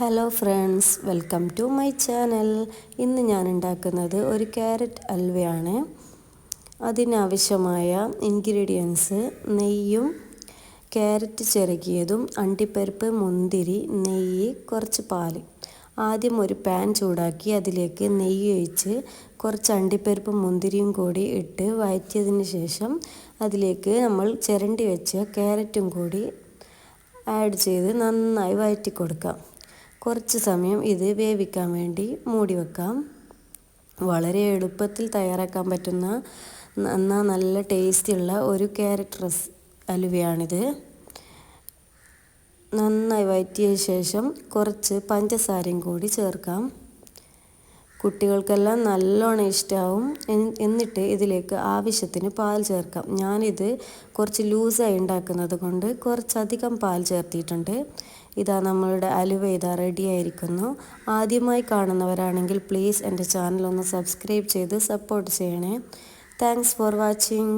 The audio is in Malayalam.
Hello friends, welcome to my channel. ഇന്ന് ഞാൻ ഉണ്ടാക്കുന്നത് ഒരു ക്യാരറ്റ് ഹൽവയാണ്. അതിനാവശ്യമായ ഇൻഗ്രീഡിയൻസ് നെയ്യും ക്യാരറ്റ് ചിരകിയതും അണ്ടിപ്പരിപ്പ്, മുന്തിരി, നെയ്യ്, കുറച്ച് പാൽ. ആദ്യം ഒരു പാൻ ചൂടാക്കി അതിലേക്ക് നെയ്യ് ഒഴിച്ച് കുറച്ച് അണ്ടിപ്പരിപ്പും മുന്തിരിയും കൂടി ഇട്ട് വഴറ്റിയതിന് ശേഷം അതിലേക്ക് നമ്മൾ ചിരണ്ടി വെച്ച ക്യാരറ്റും കൂടി ആഡ് ചെയ്ത് നന്നായി വഴറ്റി കൊടുക്കാം. കുറച്ച് സമയം ഇത് വേവിക്കാൻ വേണ്ടി മൂടി വെക്കാം. വളരെ എളുപ്പത്തിൽ തയ്യാറാക്കാൻ പറ്റുന്ന എന്നാൽ നല്ല ടേസ്റ്റിയുള്ള ഒരു ക്യാരറ്റ് ഹലുവയാണിത്. നന്നായി വഴറ്റിയ ശേഷം കുറച്ച് പഞ്ചസാരയും കൂടി ചേർക്കാം. കുട്ടികൾക്കെല്ലാം നല്ലോണം ഇഷ്ടമാവും. എന്നിട്ട് ഇതിലേക്ക് ആവശ്യത്തിന് പാൽ ചേർക്കാം. ഞാനിത് കുറച്ച് ലൂസായി ഉണ്ടാക്കുന്നത് കൊണ്ട് കുറച്ചധികം പാൽ ചേർത്തിട്ടുണ്ട്. ഇതാ നമ്മളുടെ ഹലുവ ഇതാ റെഡി ആയിരിക്കുന്നു. ആദ്യമായി കാണുന്നവരാണെങ്കിൽ പ്ലീസ് എൻ്റെ ചാനൽ ഒന്ന് സബ്സ്ക്രൈബ് ചെയ്ത് സപ്പോർട്ട് ചെയ്യണേ. Thanks for watching.